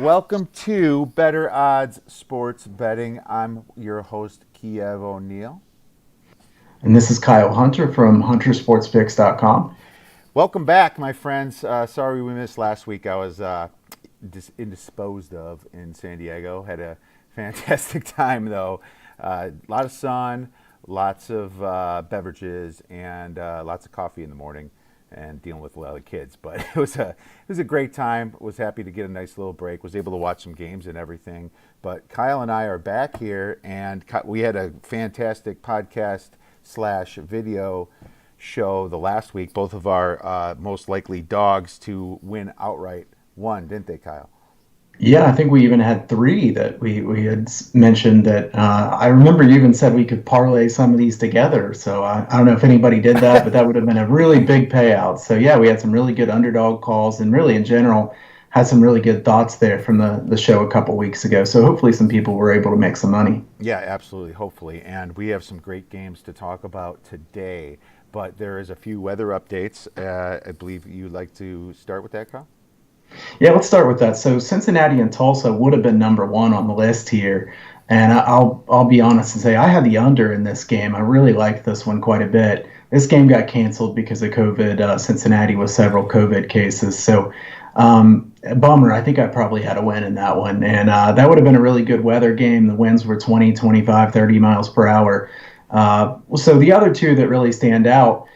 Welcome to Better Odds Sports Betting. I'm your host, Kiev O'Neill. And this is Kyle Hunter from huntersportspicks.com. Welcome back, my friends. Sorry we missed last week. I was indisposed of in San Diego. Had a fantastic time, though. A lot of sun, lots of beverages, and lots of coffee in the morning, and dealing with a lot of kids. But it was a great time. Was happy to get a nice little break. Was able to watch some games and everything. But Kyle and I are back here, and we had a fantastic podcast slash video show the last week. Both of our most likely dogs to win outright won, didn't they, Kyle? Yeah, I think we even had three that we had mentioned that I remember you even said we could parlay some of these together. So I don't know if anybody did that, but that would have been a really big payout. So yeah, we had some really good underdog calls and really in general had some really good thoughts there from the show a couple weeks ago. So hopefully some people were able to make some money. Yeah, absolutely, hopefully. And we have some great games to talk about today. But there is a few weather updates. I believe you'd like to start with that, Kyle? Yeah, let's start with that. So Cincinnati and Tulsa would have been number one on the list here, and I'll be honest and say I had the under in this game. I really liked this one quite a bit. This game got canceled because of COVID. Cincinnati with several COVID cases, so a bummer. I think I probably had a win in that one, and that would have been a really good weather game. The winds were 20, 25, 30 miles per hour. So the other two that really stand out,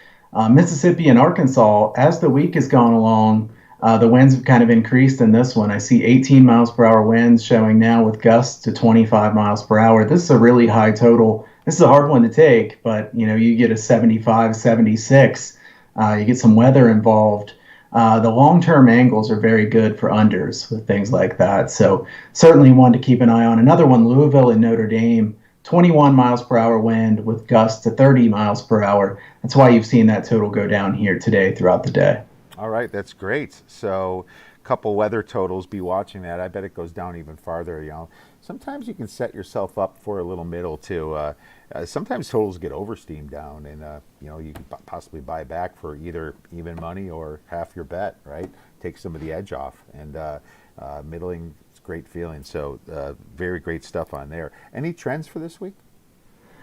Mississippi and Arkansas, as the week has gone along. The winds have kind of increased in this one. I see 18 miles per hour winds showing now with gusts to 25 miles per hour. This is a really high total. This is a hard one to take, but you get a 75, 76. You get some weather involved. The long-term angles are very good for unders with things like that. So certainly one to keep an eye on. Another one, Louisville and Notre Dame, 21 miles per hour wind with gusts to 30 miles per hour. That's why you've seen that total go down here today throughout the day. All right, that's great. So, couple weather totals. Be watching that. I bet it goes down even farther. Sometimes you can set yourself up for a little middle too. Sometimes totals get oversteamed down, and you can possibly buy back for either even money or half your bet. Right, take some of the edge off, and middling. It's a great feeling. So, very great stuff on there. Any trends for this week?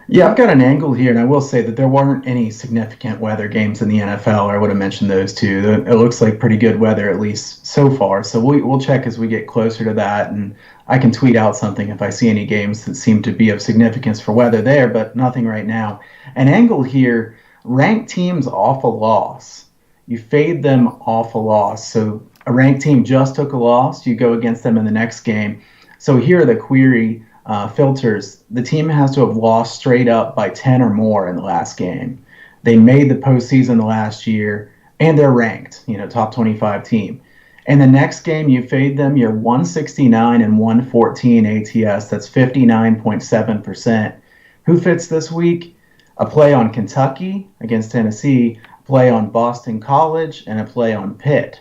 Yeah, I've got an angle here, and I will say that there weren't any significant weather games in the NFL, or I would have mentioned those two. It looks like pretty good weather, at least so far. So we'll check as we get closer to that, and I can tweet out something if I see any games that seem to be of significance for weather there, but nothing right now. An angle here, ranked teams off a loss. You fade them off a loss. So a ranked team just took a loss, you go against them in the next game. So here are the query filters. The team has to have lost straight up by 10 or more in the last game. They made the postseason the last year, and they're ranked, top 25 team. And the next game, you fade them, you're 169 and 114 ATS. That's 59.7%. Who fits this week? A play on Kentucky against Tennessee, a play on Boston College, and a play on Pitt.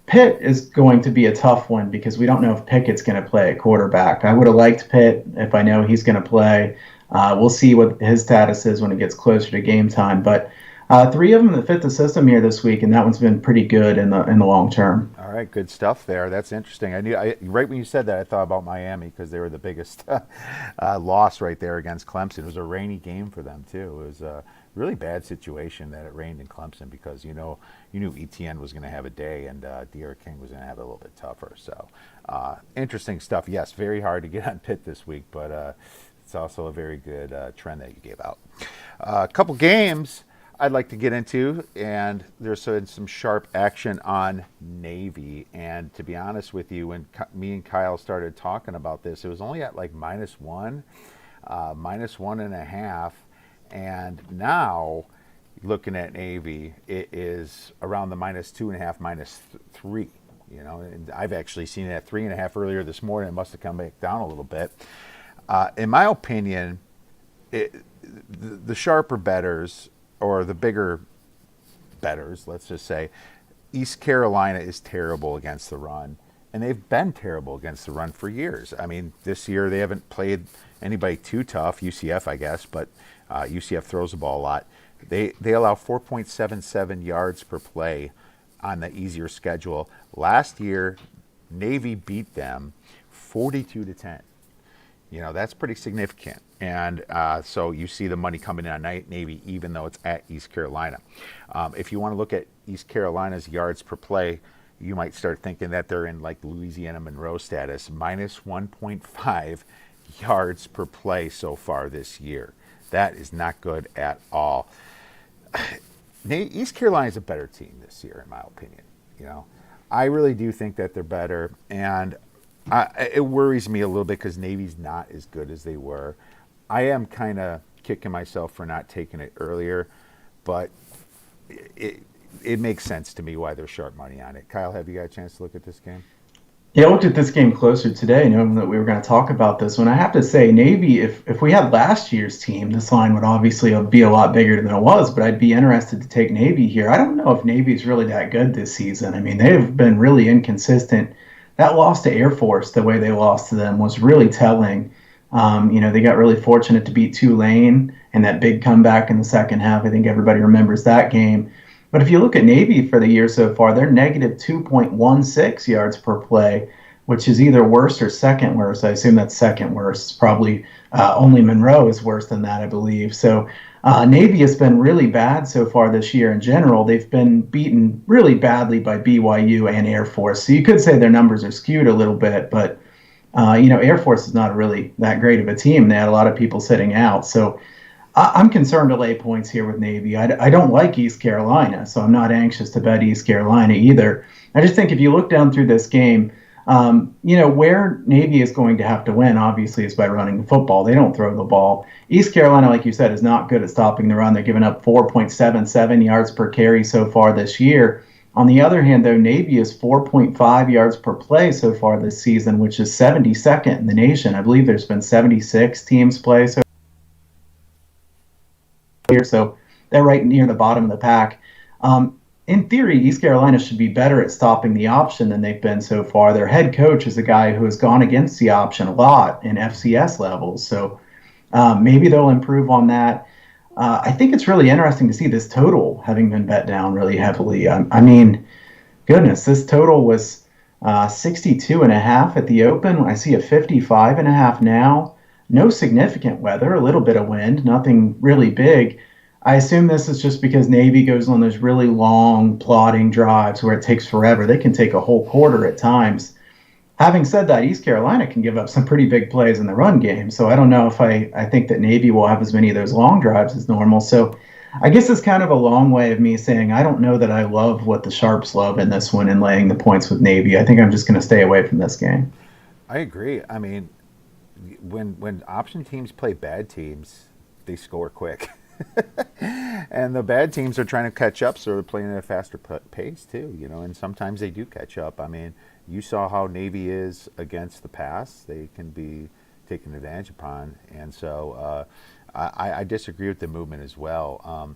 Pitt is going to be a tough one because we don't know if Pickett's going to play at quarterback. I would have liked Pitt if I know he's going to play. We'll see what his status is when it gets closer to game time. But three of them that fit the system here this week, and that one's been pretty good in the long term. All right, good stuff there. That's interesting. Right when you said that, I thought about Miami because they were the biggest loss right there against Clemson. It was a rainy game for them too. It was a really bad situation that it rained in Clemson because you knew ETN was going to have a day and De'Ara King was going to have it a little bit tougher. So interesting stuff. Yes, very hard to get on Pitt this week, but it's also a very good trend that you gave out. A couple games I'd like to get into, and there's some sharp action on Navy. And to be honest with you, when me and Kyle started talking about this, it was only at like -1, -1.5, and now looking at Navy, it is around the -2.5, -3. And I've actually seen it at 3.5 earlier this morning. It must have come back down a little bit. In my opinion, the sharper bettors or the bigger bettors, let's just say, East Carolina is terrible against the run, and they've been terrible against the run for years. I mean, this year they haven't played anybody too tough, UCF, I guess, but UCF throws the ball a lot. They allow 4.77 yards per play on the easier schedule. Last year, Navy beat them 42-10. That's pretty significant. And so you see the money coming in on Navy, even though it's at East Carolina. If you want to look at East Carolina's yards per play, you might start thinking that they're in like Louisiana Monroe status, minus 1.5 yards per play so far this year. That is not good at all. East Carolina is a better team this year, in my opinion. I really do think that they're better, and it worries me a little bit because Navy's not as good as they were. I am kind of kicking myself for not taking it earlier, but it makes sense to me why they're sharp money on it. Kyle, have you got a chance to look at this game? Yeah, I looked at this game closer today, knowing that we were going to talk about this one. I have to say, Navy, if we had last year's team, this line would obviously be a lot bigger than it was, but I'd be interested to take Navy here. I don't know if Navy's really that good this season. I mean, they've been really inconsistent. That loss to Air Force, the way they lost to them, was really telling. They got really fortunate to beat Tulane and that big comeback in the second half. I think everybody remembers that game. But if you look at Navy for the year so far, they're negative 2.16 yards per play, which is either worst or second worst. I assume that's second worst. Probably only Monroe is worse than that, I believe. So Navy has been really bad so far this year in general. They've been beaten really badly by BYU and Air Force. So you could say their numbers are skewed a little bit, but Air Force is not really that great of a team. They had a lot of people sitting out. So I'm concerned to lay points here with Navy. I don't like East Carolina, so I'm not anxious to bet East Carolina either. I just think if you look down through this game, where Navy is going to have to win, obviously, is by running the football. They don't throw the ball. East Carolina, like you said, is not good at stopping the run. They're giving up 4.77 yards per carry so far this year. On the other hand, though, Navy is 4.5 yards per play so far this season, which is 72nd in the nation. I believe there's been 76 teams play so here, so they're right near the bottom of the pack. In theory, East Carolina should be better at stopping the option than they've been so far. Their head coach is a guy who has gone against the option a lot in FCS levels, so maybe they'll improve on that. I think it's really interesting to see this total having been bet down really heavily. I mean, goodness, this total was 62.5 at the open. I see a 55.5 now. No significant weather, a little bit of wind, nothing really big. I assume this is just because Navy goes on those really long, plodding drives where it takes forever. They can take a whole quarter at times. Having said that, East Carolina can give up some pretty big plays in the run game. So I don't know if I think that Navy will have as many of those long drives as normal. So I guess it's kind of a long way of me saying I don't know that I love what the Sharps love in this one and laying the points with Navy. I think I'm just going to stay away from this game. I agree. I mean, when option teams play bad teams, they score quick. And the bad teams are trying to catch up, so they're playing at a faster pace too, and sometimes they do catch up. I mean, you saw how Navy is against the pass. They can be taken advantage upon, and so I disagree with the movement as well.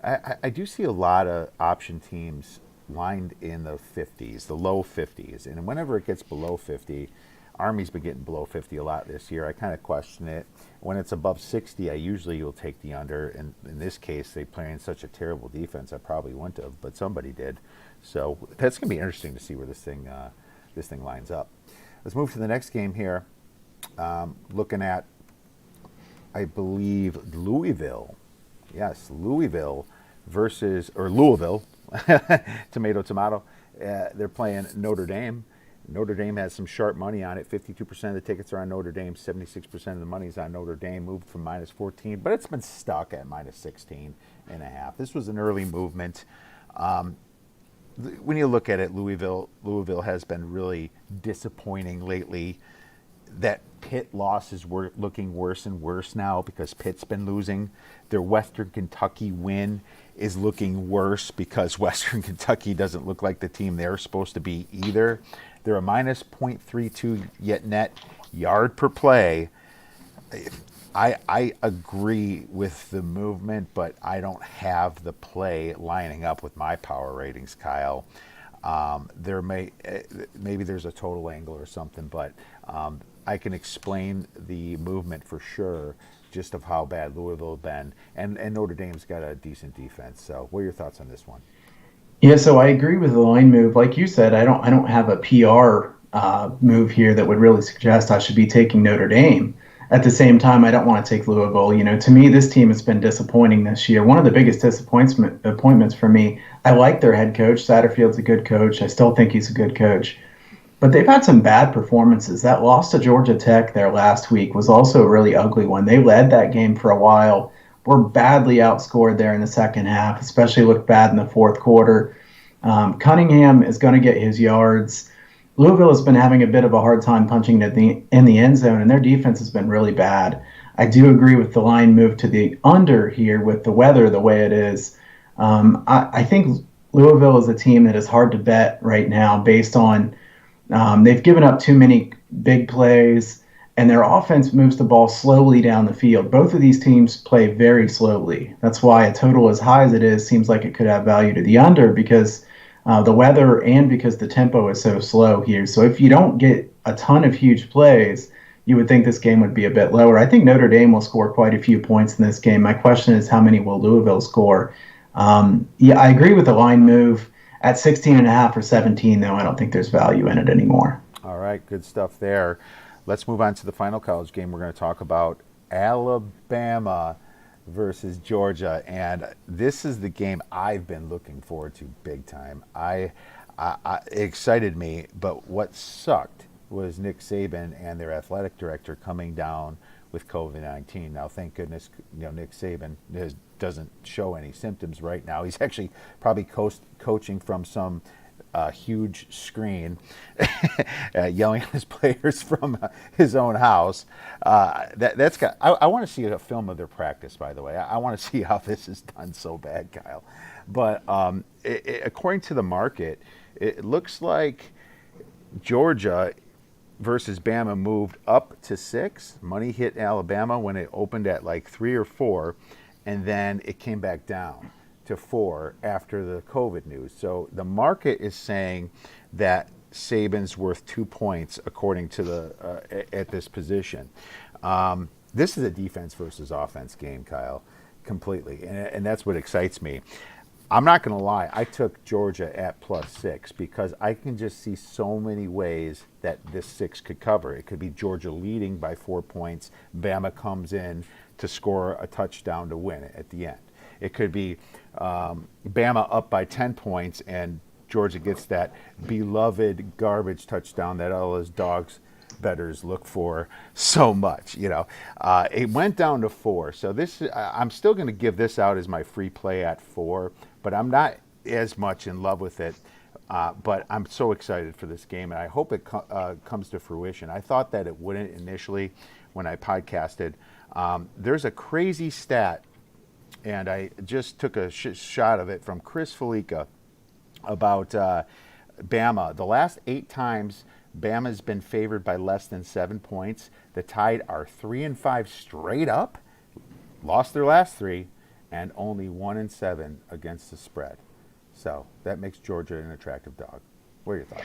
I do see a lot of option teams lined in the 50s, the low 50s, and whenever it gets below 50, Army's been getting below 50 a lot this year. I kind of question it. When it's above 60, I usually will take the under. And in this case, they play in such a terrible defense, I probably wouldn't have, but somebody did. So that's going to be interesting to see where this thing lines up. Let's move to the next game here. Looking at, I believe, Louisville. Yes, Louisville or Louisville, tomato. They're playing Notre Dame. Notre Dame has some sharp money on it. 52% of the tickets are on Notre Dame. 76% of the money is on Notre Dame. Moved from minus 14, but it's been stuck at minus 16.5. This was an early movement. When you look at it, Louisville has been really disappointing lately. That Pitt loss is looking worse and worse now because Pitt's been losing. Their Western Kentucky win is looking worse because Western Kentucky doesn't look like the team they're supposed to be either. They're a minus 0.32 yet net yard per play. I agree with the movement, but I don't have the play lining up with my power ratings, Kyle. Maybe there's a total angle or something, but I can explain the movement for sure, just of how bad Louisville has been, and Notre Dame's got a decent defense. So, what are your thoughts on this one? Yeah, so I agree with the line move. Like you said, I don't have a PR move here that would really suggest I should be taking Notre Dame. At the same time, I don't want to take Louisville. To me, this team has been disappointing this year. One of the biggest disappointments for me. I like their head coach. Satterfield's a good coach. I still think he's a good coach. But they've had some bad performances. That loss to Georgia Tech there last week was also a really ugly one. They led that game for a while, were badly outscored there in the second half, especially looked bad in the fourth quarter. Cunningham is going to get his yards. Louisville has been having a bit of a hard time punching in the end zone, and their defense has been really bad. I do agree with the line move to the under here with the weather the way it is. I think Louisville is a team that is hard to bet right now based on they've given up too many big plays, and their offense moves the ball slowly down the field. Both of these teams play very slowly. That's why a total as high as it is seems like it could have value to the under because the weather and because the tempo is so slow here. So if you don't get a ton of huge plays, you would think this game would be a bit lower. I think Notre Dame will score quite a few points in this game. My question is how many will Louisville score? Yeah, I agree with the line move. At 16.5 or 17, though, I don't think there's value in it anymore. All right, good stuff there. Let's move on to the final college game. We're going to talk about Alabama versus Georgia, and this is the game I've been looking forward to big time. It excited me, but what sucked was Nick Saban and their athletic director coming down with COVID-19. Now, thank goodness, Nick Saban doesn't show any symptoms right now. He's actually probably coaching from some huge screen, yelling at his players from his own house. That's got. I want to see a film of their practice. By the way, I want to see how this is done so bad, Kyle. But according to the market, it looks like Georgia versus Bama moved up to 6. Money hit Alabama when it opened at like 3 or 4, and then it came back down to 4 after the COVID news. So the market is saying that Saban's worth 2 points according to the at this position. This is a defense versus offense game, Kyle, completely, and that's what excites me. I'm not going to lie. I took Georgia at +6 because I can just see so many ways that this 6 could cover. It could be Georgia leading by 4 points. Bama comes in to score a touchdown to win it at the end. It could be Bama up by 10 points and Georgia gets that beloved garbage touchdown that all those dogs bettors look for so much. It went down to 4. So I'm still going to give this out as my free play at 4, but I'm not as much in love with it. But I'm so excited for this game, and I hope it comes to fruition. I thought that it wouldn't initially when I podcasted. There's a crazy stat, and I just took a shot of it from Chris Felica about Bama. The last 8 times Bama's been favored by less than 7 points. The Tide are 3-5 straight up, lost their last 3, and only 1-7 against the spread. So that makes Georgia an attractive dog. What are your thoughts?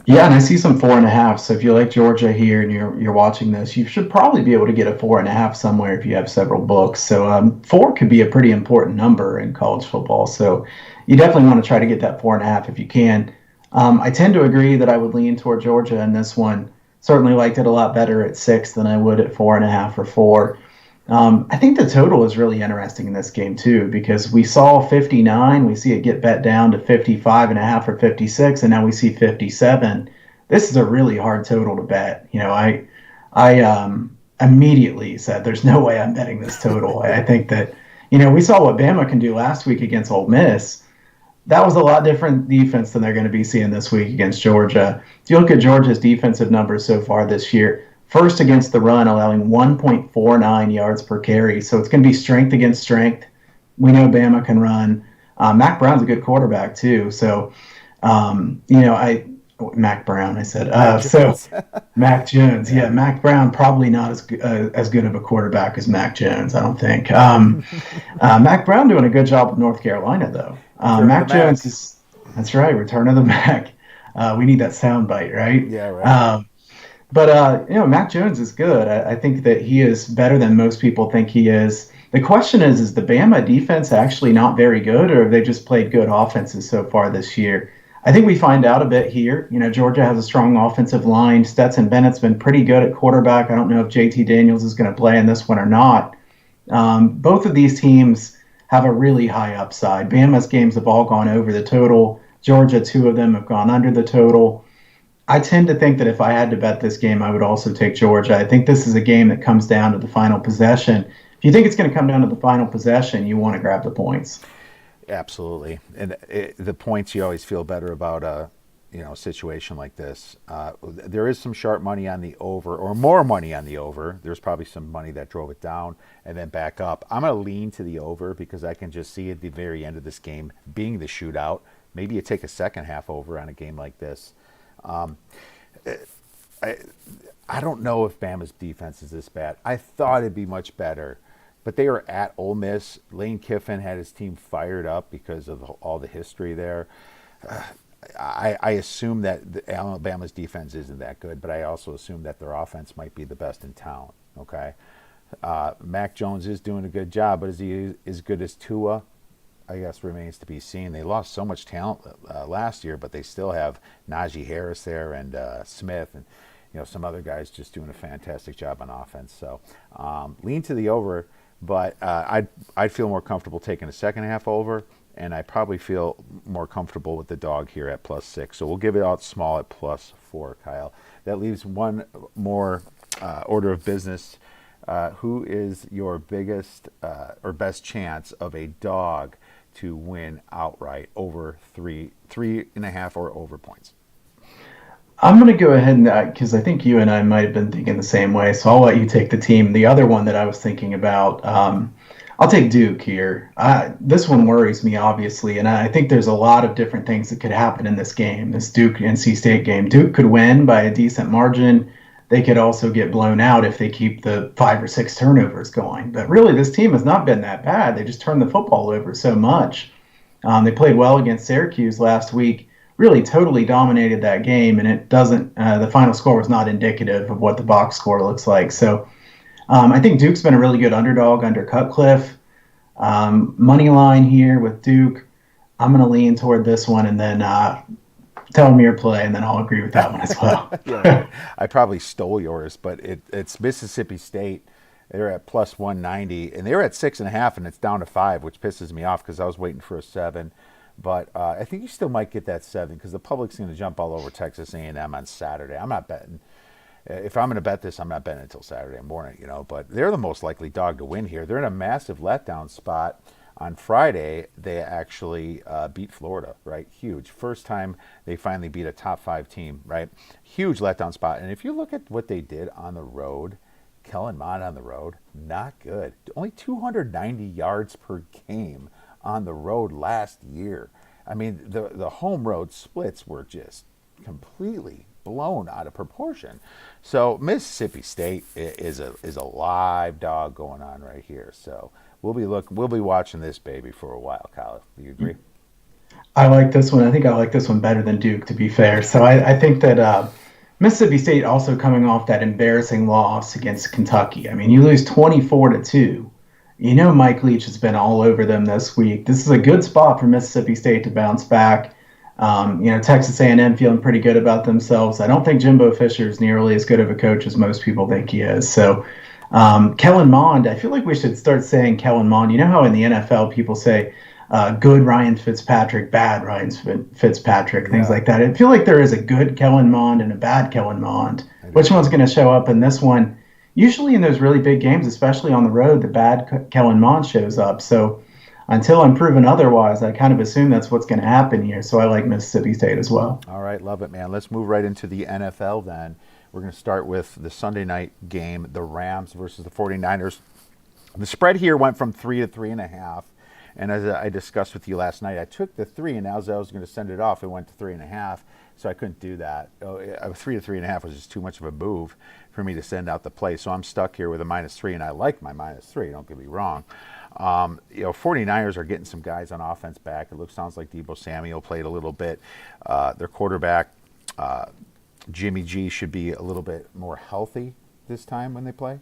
Yeah, and I see some 4.5. So if you like Georgia here and you're watching this, you should probably be able to get a 4.5 somewhere if you have several books. So 4 could be a pretty important number in college football. So you definitely want to try to get that 4.5 if you can. I tend to agree that I would lean toward Georgia in this one. Certainly liked it a lot better at 6 than I would at 4.5 or 4. I think the total is really interesting in this game too, because we saw 59, we see it get bet down to 55.5 or 56, and now we see 57. This is a really hard total to bet. I immediately said, there's no way I'm betting this total. I think that, we saw what Bama can do last week against Ole Miss. That was a lot different defense than they're going to be seeing this week against Georgia. If you look at Georgia's defensive numbers so far this year, first against the run, allowing 1.49 yards per carry. So it's going to be strength against strength. We know Bama can run. Mac Brown's a good quarterback too. So, Mac Brown, I said. Mac Jones. Yeah, Mac Brown probably not as good of a quarterback as Mac Jones, I don't think. Mac Brown doing a good job with North Carolina, though. Mac Jones is, that's right, return of the Mac. We need that sound bite, right? Yeah, right. But Mac Jones is good. I think that he is better than most people think he is. The question is the Bama defense actually not very good, or have they just played good offenses so far this year? I think we find out a bit here. Georgia has a strong offensive line. Stetson Bennett's been pretty good at quarterback. I don't know if JT Daniels is going to play in this one or not. Both of these teams have a really high upside. Bama's games have all gone over the total. Georgia, two of them have gone under the total. I tend to think that if I had to bet this game, I would also take Georgia. I think this is a game that comes down to the final possession. If you think it's going to come down to the final possession, you want to grab the points. Absolutely, and the points you always feel better about a situation like this. There is some sharp money on the over, or more money on the over. There's probably some money that drove it down and then back up. I'm going to lean to the over because I can just see at the very end of this game being the shootout. Maybe you take a second half over on a game like this. I I don't know if Bama's defense is this bad. I thought it'd be much better. But they were at Ole Miss. Lane Kiffin had his team fired up because of all the history there. I assume that Alabama's defense isn't that good, but I also assume that their offense might be the best in town. Okay, Mac Jones is doing a good job, but is he as good as Tua? I guess remains to be seen. They lost so much talent last year, but they still have Najee Harris there and Smith and some other guys just doing a fantastic job on offense. So lean to the over, but I'd feel more comfortable taking a second half over, and I probably feel more comfortable with the dog here at +6. So we'll give it out small at +4, Kyle. That leaves one more order of business. Who is your biggest or best chance of a dog to win outright over 3.5 or over points? I'm going to go ahead and because I think you and I might have been thinking the same way. So I'll let you take the team. The other one that I was thinking about, I'll take Duke here. This one worries me, obviously, and I think there's a lot of different things that could happen in this game, this Duke NC State game. Duke could win by a decent margin. They could also get blown out if they keep the 5 or 6 turnovers going. But really, this team has not been that bad. They just turned the football over so much. They played well against Syracuse last week, really totally dominated that game, and it doesn't. The final score was not indicative of what the box score looks like. So I think Duke's been a really good underdog under Cutcliffe. Money line here with Duke. I'm going to lean toward this one, and then tell me your play, and then I'll agree with that one as well. Yeah, I probably stole yours, but it's Mississippi State. They're at +190, and they were at 6.5, and it's down to 5, which pisses me off because I was waiting for a 7. But I think you still might get that 7 because the public's going to jump all over Texas A&M on Saturday. I'm not betting. If I'm going to bet this, I'm not betting until Saturday morning, But they're the most likely dog to win here. They're in a massive letdown spot. On Friday, they actually beat Florida, right? Huge. First time they finally beat a top 5 team, right? Huge letdown spot. And if you look at what they did on the road, Kellen Mond on the road, not good. Only 290 yards per game on the road last year. I mean, the home road splits were just completely blown out of proportion. So Mississippi State is a live dog going on right here. So we'll be watching this baby for a while, Kyle. Do you agree? I like this one. I think I like this one better than Duke, to be fair. So I think that Mississippi State also coming off that embarrassing loss against Kentucky. I mean, you lose 24-2. Mike Leach has been all over them this week. This is a good spot for Mississippi State to bounce back. Texas A&M feeling pretty good about themselves. I don't think Jimbo Fisher is nearly as good of a coach as most people think he is. So Kellen Mond, I feel like we should start saying Kellen Mond. You know how in the NFL people say good Ryan Fitzpatrick, bad Ryan Fitzpatrick, things like that. I feel like there is a good Kellen Mond and a bad Kellen Mond. Which one's going to show up in this one? Usually in those really big games, especially on the road, the bad Kellen Mond shows up. So until I'm proven otherwise, I kind of assume that's what's going to happen here. So I like Mississippi State as well. All right, love it, man. Let's move right into the NFL then. We're going to start with the Sunday night game, the Rams versus the 49ers. The spread here went from 3 to 3.5. And as I discussed with you last night, I took the 3, and as I was going to send it off, it went to 3.5. So I couldn't do that. 3 to 3.5 was just too much of a move for me to send out the play. So I'm stuck here with a -3, and I like my -3. Don't get me wrong. 49ers are getting some guys on offense back. Sounds like Deebo Samuel played a little bit. Their quarterback, Jimmy G, should be a little bit more healthy this time when they play.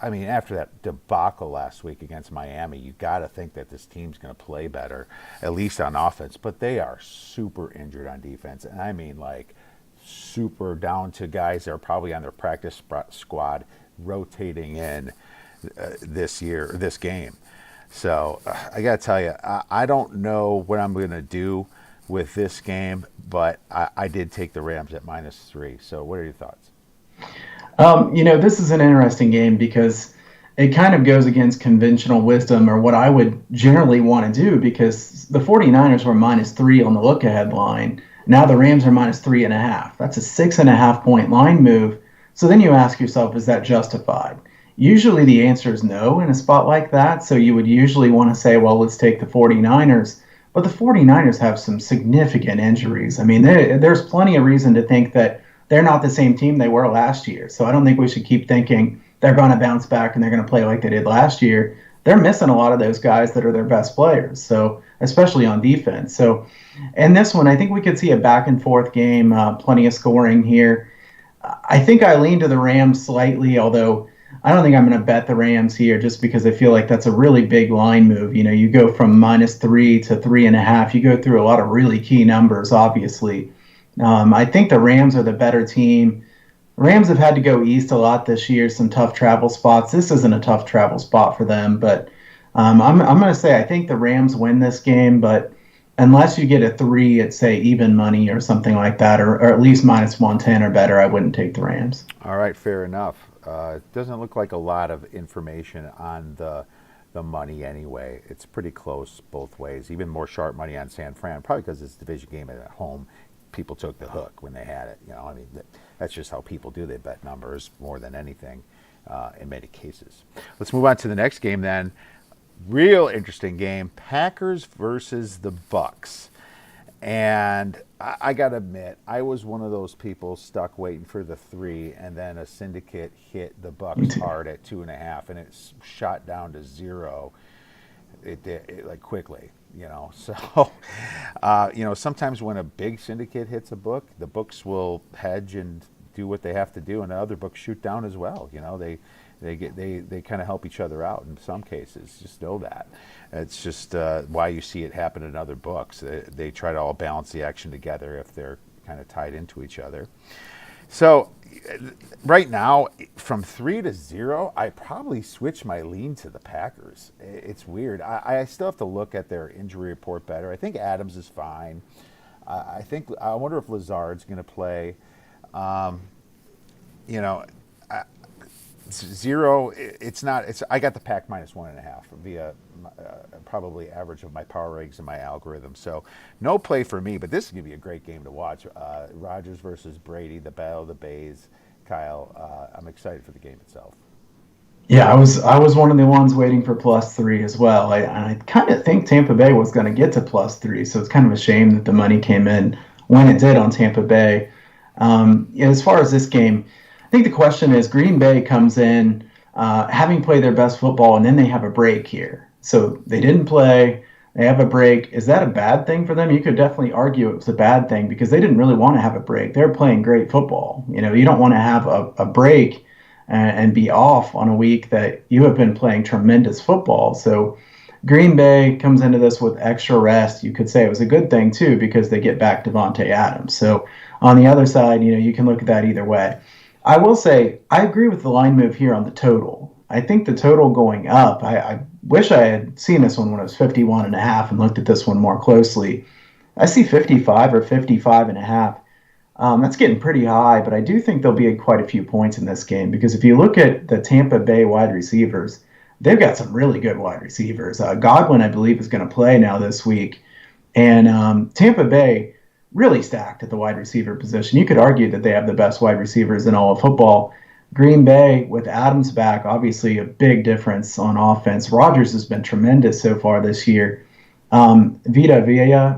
I mean, after that debacle last week against Miami, you got to think that this team's going to play better, at least on offense. But they are super injured on defense, and I mean like super down to guys that are probably on their practice squad rotating in this game. So I got to tell you, I don't know what I'm going to do with this game, but I did take the Rams at -3. So what are your thoughts? This is an interesting game because it kind of goes against conventional wisdom or what I would generally want to do because the 49ers were -3 on the look ahead line. Now the Rams are -3.5. That's a 6.5 point line move. So then you ask yourself, is that justified? Usually the answer is no in a spot like that. So you would usually want to say, well, let's take the 49ers. But the 49ers have some significant injuries. I mean, there's plenty of reason to think that they're not the same team they were last year. So I don't think we should keep thinking they're going to bounce back and they're going to play like they did last year. They're missing a lot of those guys that are their best players, so especially on defense. So in this one, I think we could see a back and forth game, plenty of scoring here. I think I lean to the Rams slightly, although I don't think I'm going to bet the Rams here just because I feel like that's a really big line move. You go from -3 to 3.5. You go through a lot of really key numbers, obviously. I think the Rams are the better team. Rams have had to go east a lot this year, some tough travel spots. This isn't a tough travel spot for them, but I'm going to say I think the Rams win this game, but unless you get a 3 at, say, even money or something like that, or at least -110 or better, I wouldn't take the Rams. All right, fair enough. It doesn't look like a lot of information on the money anyway. It's pretty close both ways. Even more sharp money on San Fran, probably because it's a division game at home. People took the hook when they had it. I mean, that's just how people do. They bet numbers more than anything in many cases. Let's move on to the next game then. Real interesting game, Packers versus the Bucks. And I got to admit, I was one of those people stuck waiting for the 3, and then a syndicate hit the Bucks hard at 2.5, and it shot down to 0. It did like quickly. So sometimes when a big syndicate hits a book, the books will hedge and do what they have to do, and the other books shoot down as well. They kind of help each other out in some cases. Just know that. It's just why you see it happen in other books. They try to all balance the action together if they're kind of tied into each other. So right now, from 3 to 0, I probably switch my lean to the Packers. It's weird. I still have to look at their injury report better. I think Adams is fine. I wonder if Lazard's going to play. 0. It's not. I got the Pack -1.5 via probably average of my power rigs and my algorithm. So no play for me. But this is gonna be a great game to watch. Rodgers versus Brady, the battle of the Bays. Kyle, I'm excited for the game itself. Yeah, I was one of the ones waiting for +3 as well. I kind of think Tampa Bay was going to get to +3, so it's kind of a shame that the money came in when it did on Tampa Bay. As far as this game, I think the question is Green Bay comes in having played their best football, and then they have a break here. So they didn't play. They have a break. Is that a bad thing for them? You could definitely argue it was a bad thing because they didn't really want to have a break. They're playing great football. You don't want to have a break and be off on a week that you have been playing tremendous football. So Green Bay comes into this with extra rest. You could say it was a good thing, too, because they get back Devontae Adams. So on the other side, you can look at that either way. I will say I agree with the line move here on the total. I think the total going up, I wish I had seen this one when it was 51.5 and looked at this one more closely. I see 55 or 55.5. That's getting pretty high, but I do think there'll be quite a few points in this game because if you look at the Tampa Bay wide receivers, they've got some really good wide receivers. Godwin, I believe, is going to play now this week. And Tampa Bay really stacked at the wide receiver position. You could argue that they have the best wide receivers in all of football. Green Bay, with Adams back, obviously a big difference on offense. Rodgers has been tremendous so far this year. Vita Vea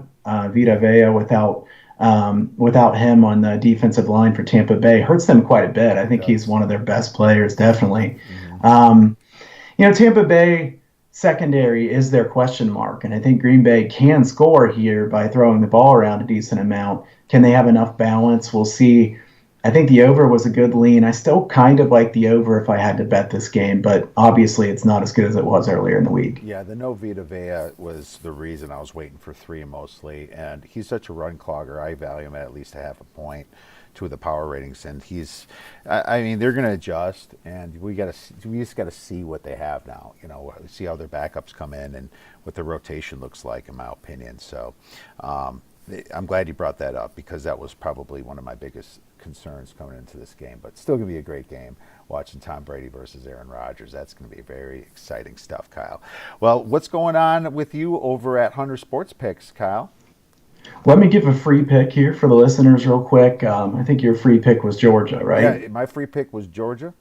without him on the defensive line for Tampa Bay hurts them quite a bit. I think he's one of their best players, definitely. Tampa Bay secondary is their question mark, and I think Green Bay can score here by throwing the ball around a decent amount. Can they have enough balance? We'll see. I think the over was a good lean. I still kind of like the over if I had to bet this game, but obviously it's not as good as it was earlier in the week. Yeah, the no Vita Vea was the reason I was waiting for three mostly, and he's such a run clogger. I value him at least a half a point to the power ratings, and I mean, they're going to adjust, and we just got to see what they have now. You know, see how their backups come in and what the rotation looks like, in my opinion. So, I'm glad you brought that up because that was probably one of my biggest concerns coming into this game. But still going to be a great game watching Tom Brady versus Aaron Rodgers. That's going to be very exciting stuff, Kyle. Well, what's going on with you over at Hunter Sports Picks, Kyle? Let me give a free pick here for the listeners real quick. I think your free pick was Georgia, right? Yeah, my free pick was Georgia.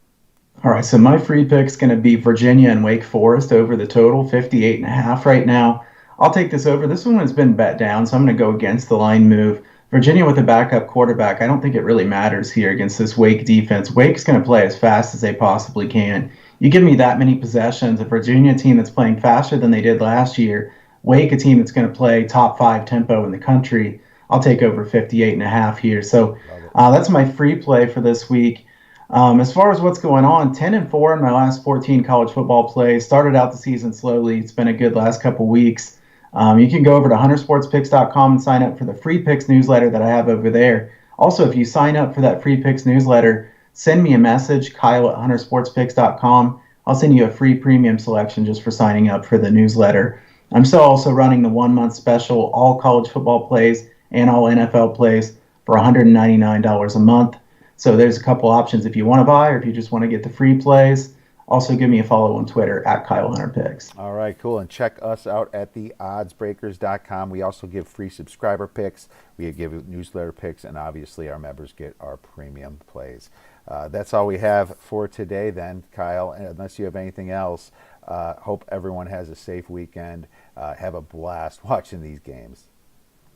All right, so my free pick's going to be Virginia and Wake Forest over the total, 58.5 right now. I'll take this over. This one has been bet down, so I'm going to go against the line move. Virginia with a backup quarterback, I don't think it really matters here against this Wake defense. Wake's going to play as fast as they possibly can. You give me that many possessions, a Virginia team that's playing faster than they did last year, Wake, a team that's going to play top five tempo in the country. I'll take over 58.5 here. So Love it. that's my free play for this week. As far as what's going on, 10-4 in my last 14 college football plays. Started out the season slowly. It's been a good last couple weeks. You can go over to huntersportspicks.com and sign up for the free picks newsletter that I have over there. Also, if you sign up for that free picks newsletter, send me a message, Kyle at huntersportspicks.com. I'll send you a free premium selection just for signing up for the newsletter. I'm still also running the 1 month special, all college football plays and all NFL plays for $199 a month. So there's a couple options if you want to buy or if you just want to get the free plays. Also, give me a follow on Twitter at Kyle Hunter Picks. All right, cool. And check us out at theoddsbreakers.com. We also give free subscriber picks, we give newsletter picks, and obviously our members get our premium plays. That's all we have for today, then, Kyle. Unless you have anything else, hope everyone has a safe weekend. Have a blast watching these games.